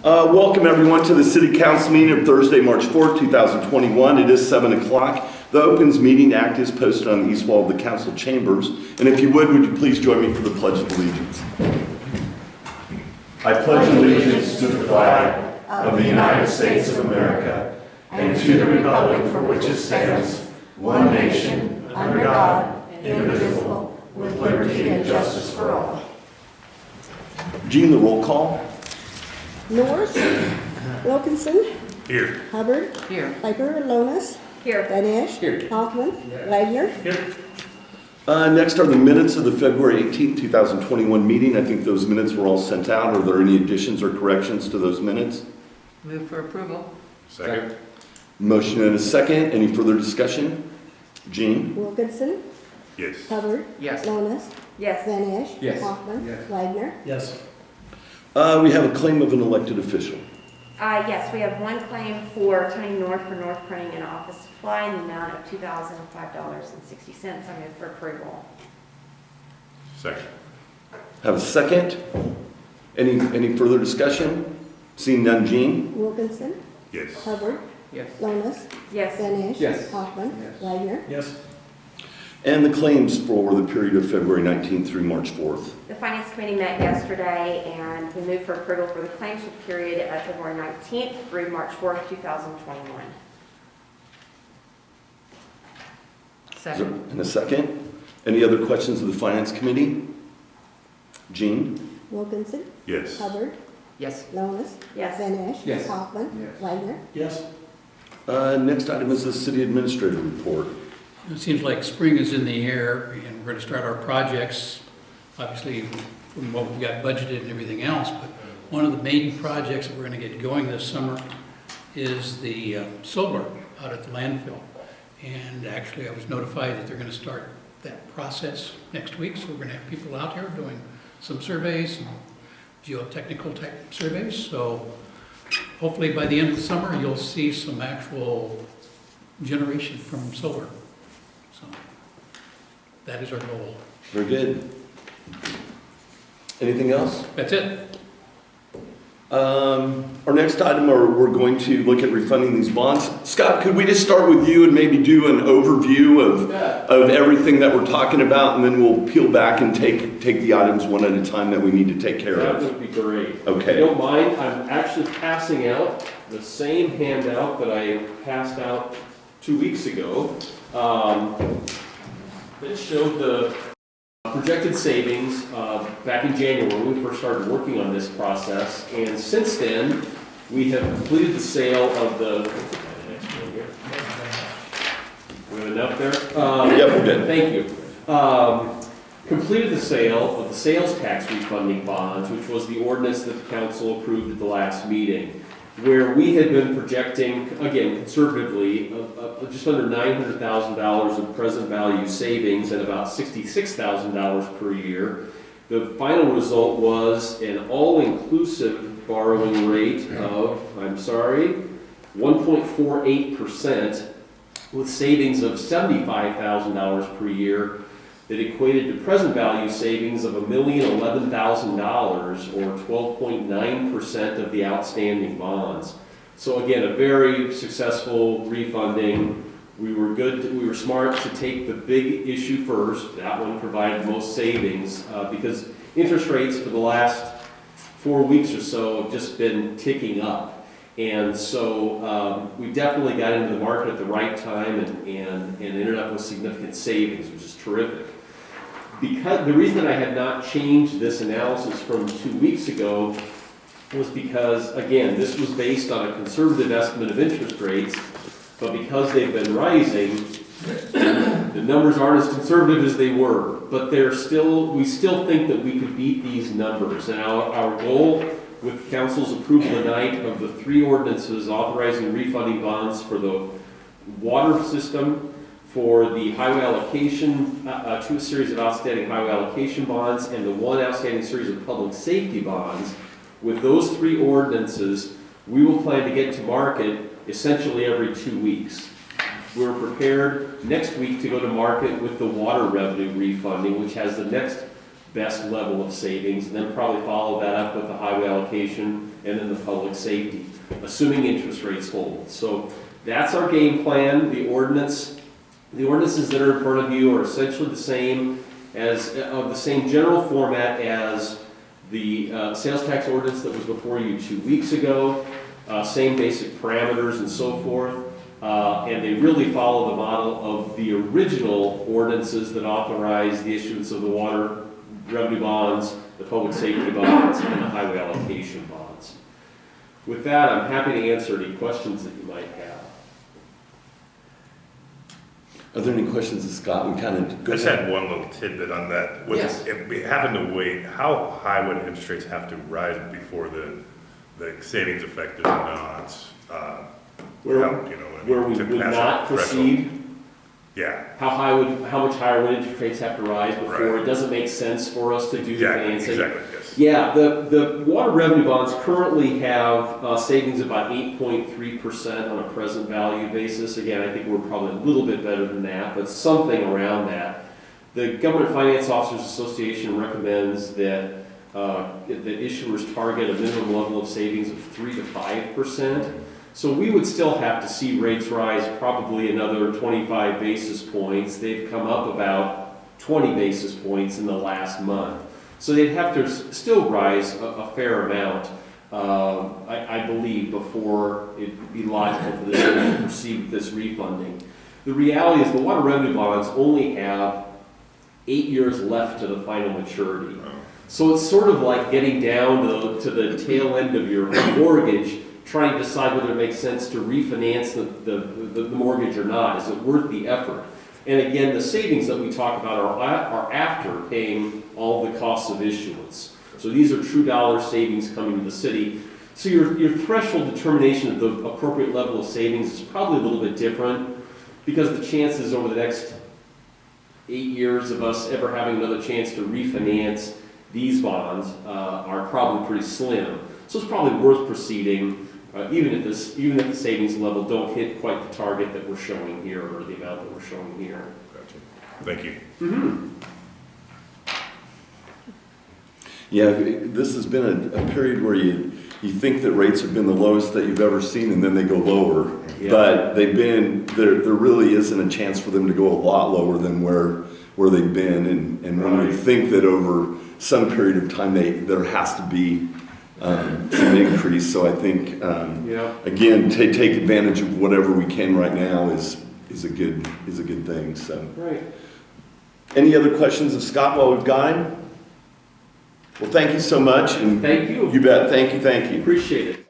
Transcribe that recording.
Welcome everyone to the City Council meeting of Thursday, March 4th, 2021. It is 7 o'clock. The Opens Meeting Act is posted on the east wall of the council chambers. And if you would you please join me for the Pledge of Allegiance? I pledge allegiance to the flag of the United States of America and to the republic for which it stands, one nation, under God, indivisible, with liberty and justice for all. Gene, the roll call. Norris, Wilkinson, Here. Hubbard, Here. Piper, Lonis, Here. Van Ash, Here. Hoffman, Wagner. Here. Next are the minutes of the February 18th, 2021 meeting. I think those minutes were all sent out. Are there any additions or corrections to those minutes? Move for approval. Second. Motion and a second. Any further discussion? Gene? Wilkinson, Yes. Hubbard, Yes. Lonis, Yes. Van Ash, Yes. Hoffman, Yes. Wagner. Yes. We have a claim of an elected official. Yes, we have one claim for Tony North for North Printing and Office Supply in the amount of $2,005.60. I move for approval. Second. Have a second. Any further discussion? Seeing none, Gene? Wilkinson, Yes. Hubbard, Yes. Lonis, Yes. Van Ash, Yes. Hoffman, Yes. Wagner. Yes. And the claims for the period of February 19th through March 4th. The Finance Committee met yesterday and we moved for approval for the claims for the period of February 19th through March 4th, 2021. Second. And a second. Any other questions of the Finance Committee? Gene? Wilkinson, Yes. Hubbard, Yes. Lonis, Yes. Van Ash, Yes. Hoffman, Yes. Wagner. Yes. Next item is the City Administrator report. It seems like spring is in the air, and we're going to start our projects, obviously, from what we've got budgeted and everything else, but one of the main projects that we're going to get going this summer is the solar out at the landfill. And actually, I was notified that they're going to start that process next week, so we're going to have people out here doing some surveys, some geotechnical type surveys, so hopefully by the end of the summer, you'll see some actual generation from solar. So that is our goal. Very good. Anything else? That's it. Our next item, we're going to look at refunding these bonds. Scott, could we just start with you and maybe do an overview of everything that we're talking about, and then we'll peel back and take the items one at a time that we need to take care That of. would be great. Okay. If you don't mind, I'm actually passing out the same handout that I passed out 2 weeks ago that showed the projected savings back in January when we first started working on this process. And since then, we have completed the sale of the... We have enough there? Yep, we're good. Thank you. Completed the sale of the sales tax refunding bonds, which was the ordinance that the council approved at the last meeting, where we had been projecting, again, conservatively, just under $900,000 of present value savings and about $66,000 per year. The final result was an all-inclusive borrowing rate of, 1.48%, with savings of $75,000 per year that equated to present value savings of $1,011,000 or 12.9% of the outstanding bonds. So again, a very successful refunding. We were smart to take the big issue first. That one provided most savings because interest rates for the last 4 weeks or so have just been ticking up. And so we definitely got into the market at the right time and ended up with significant savings, which is terrific. Because the reason I had not changed this analysis from 2 weeks ago was because, again, this was based on a conservative estimate of interest rates, but because they've been rising, the numbers aren't as conservative as they were. But we still think that we could beat these numbers. And our goal with council's approval tonight of the 3 ordinances authorizing refunding bonds for the water system, for the highway allocation, 2 series of outstanding highway allocation bonds, and the 1 outstanding series of public safety bonds. With those 3 ordinances, we will plan to get to market essentially every 2 weeks. We're prepared next week to go to market with the water revenue refunding, which has the next best level of savings, and then probably follow that up with the highway allocation and then the public safety, assuming interest rates hold. So that's our game plan. The ordinances that are in front of you are essentially the same of the same general format as the sales tax ordinance that was before you 2 weeks ago. Same basic parameters and so forth. And they really follow the model of the original ordinances that authorized the issuance of the water revenue bonds, the public safety bonds, and the highway allocation bonds. With that, I'm happy to answer any questions that you might have. Are there any questions of Scott? We kind of. I just had one little tidbit on that. Yes. If we happen to wait, how high would interest rates have to rise before the savings effect is not, Where we to would pass not that threshold? proceed, Yeah, how much higher would interest rates have to rise before Right. it doesn't make sense for us to do the yeah, financing? exactly, yes. Yeah, the water revenue bonds currently have savings of about 8.3% on a present value basis. Again, I think we're probably a little bit better than that, but something around that. The Government Finance Officers Association recommends that issuers target a minimum level of savings of 3 to 5%. So we would still have to see rates rise probably another 25 basis points. They've come up about 20 basis points in the last month. So they'd have to still rise a fair amount, I believe, before it'd be logical for the city to proceed with this refunding. The reality is the water revenue bonds only have 8 years left to the final maturity. So it's sort of like getting down to the tail end of your mortgage, trying to decide whether it makes sense to refinance the mortgage or not. Is it worth the effort? And again, the savings that we talk about are after paying all the costs of issuance. So these are true dollar savings coming to the city. So your threshold determination of the appropriate level of savings is probably a little bit different, because the chances over the next 8 years of us ever having another chance to refinance these bonds are probably pretty slim. So it's probably worth proceeding, even if the savings level don't hit quite the target that we're showing here, or the amount that we're showing here. Gotcha. Thank you. Mm-hmm. Yeah, this has been a period where you think that rates have been the lowest that you've ever seen, and then they go lower. Yeah. But there really isn't a chance for them to go a lot lower than where they've been. And when we Right. think that over some period of time there has to be some increase. So I think, Yeah. again, take advantage of whatever we can right now is a good thing. So, Right. any other questions of Scott while we've got him? Well, thank you so much. And Thank you. You bet. Thank you. Appreciate it.